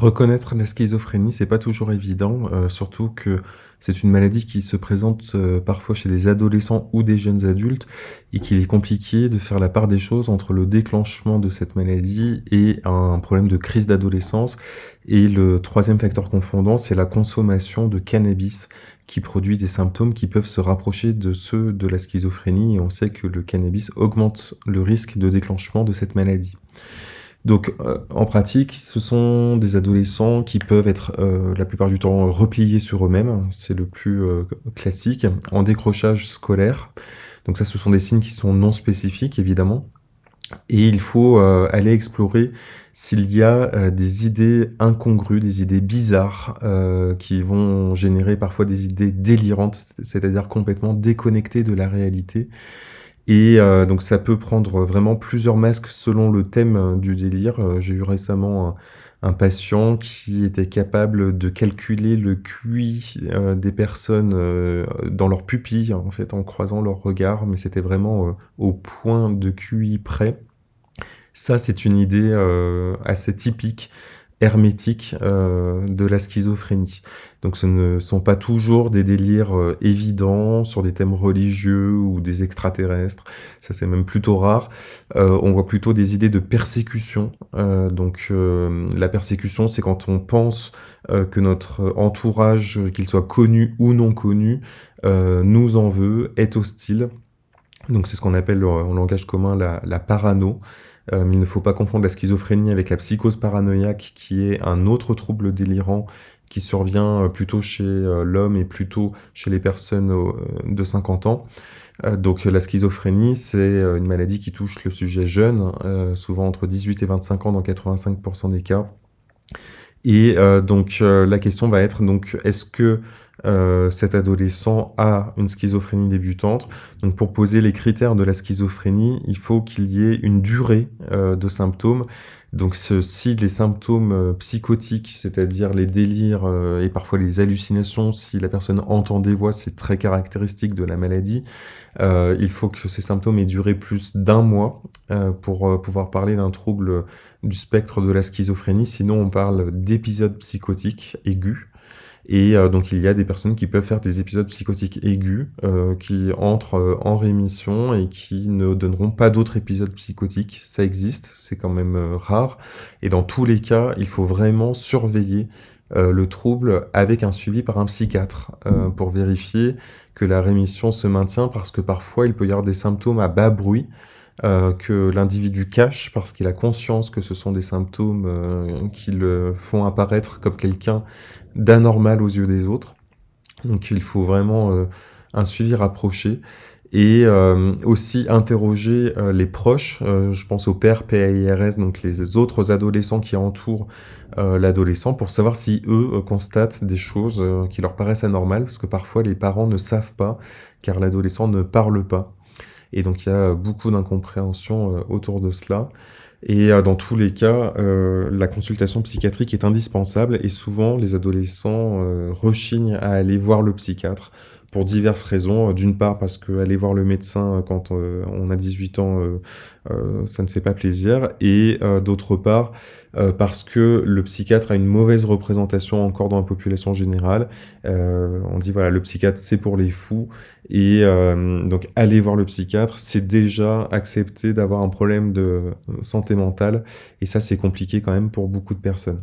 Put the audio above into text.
Reconnaître la schizophrénie, c'est pas toujours évident, surtout que c'est une maladie qui se présente, parfois chez des adolescents ou des jeunes adultes et qu'il est compliqué de faire la part des choses entre le déclenchement de cette maladie et un problème de crise d'adolescence. Et le troisième facteur confondant, c'est la consommation de cannabis qui produit des symptômes qui peuvent se rapprocher de ceux de la schizophrénie et on sait que le cannabis augmente le risque de déclenchement de cette maladie. Donc, en pratique, ce sont des adolescents qui peuvent être, la plupart du temps, repliés sur eux-mêmes, c'est le plus, classique, en décrochage scolaire. Donc ça, ce sont des signes qui sont non spécifiques, évidemment et il faut, aller explorer s'il y a, des idées incongrues, des idées bizarres, qui vont générer parfois des idées délirantes, c'est-à-dire complètement déconnectées de la réalité et donc ça peut prendre vraiment plusieurs masques selon le thème, du délire. J'ai eu récemment un patient qui était capable de calculer le QI, des personnes, dans leurs pupilles, en fait, en croisant leurs regards, mais c'était vraiment, au point de QI près. Ça, c'est une idée, assez typique, hermétique, de la schizophrénie. Donc ce ne sont pas toujours des délires, évidents sur des thèmes religieux ou des extraterrestres. Ça, c'est même plutôt rare. On voit plutôt des idées de persécution. La persécution, c'est quand on pense, que notre entourage, qu'il soit connu ou non connu, nous en veut, est hostile. Donc c'est ce qu'on appelle, en langage commun la parano. Il ne faut pas confondre la schizophrénie avec la psychose paranoïaque qui est un autre trouble délirant qui survient, plutôt chez, l'homme et plutôt chez les personnes de 50 ans. Donc la schizophrénie, c'est, une maladie qui touche le sujet jeune, souvent entre 18 et 25 ans dans 85 des cas et la question va être donc est-ce que, cet adolescent a une schizophrénie débutante? Donc pour poser les critères de la schizophrénie, il faut qu'il y ait une durée, de symptômes. Donc si les symptômes, psychotiques, c'est-à-dire les délires, et parfois les hallucinations, si la personne entend des voix, c'est très caractéristique de la maladie. Il faut que ces symptômes aient duré plus d'1 mois, pour, pouvoir parler d'un trouble, du spectre de la schizophrénie. Sinon, on parle d'épisodes psychotiques aigus et donc il y a des personnes qui peuvent faire des épisodes psychotiques aigus, qui entrent, en rémission et qui ne donneront pas d'autres épisodes psychotiques. Ça existe, c'est quand même, rare et dans tous les cas, il faut vraiment surveiller, le trouble avec un suivi par un psychiatre, pour vérifier que la rémission se maintient parce que parfois il peut y avoir des symptômes à bas bruit, que l'individu cache parce qu'il a conscience que ce sont des symptômes, qui le font apparaître comme quelqu'un d'anormal aux yeux des autres. Donc il faut vraiment, un suivi rapproché et aussi interroger, les proches, je pense aux pairs PAIRS, donc les autres adolescents qui entourent, l'adolescent pour savoir si eux, constatent des choses, qui leur paraissent anormales. Parce que parfois les parents ne savent pas, car l'adolescent ne parle pas et donc il y a beaucoup d'incompréhension, autour de cela et dans tous les cas, la consultation psychiatrique est indispensable et souvent les adolescents, rechignent à aller voir le psychiatre pour diverses raisons. D'une part parce qu'aller voir le médecin, quand, on a 18 ans, ça ne fait pas plaisir et d'autre part, parce que le psychiatre a une mauvaise représentation encore dans la population générale. On dit voilà: «Le psychiatre, c'est pour les fous» et donc aller voir le psychiatre, c'est déjà accepter d'avoir un problème de santé mentale et ça, c'est compliqué quand même pour beaucoup de personnes.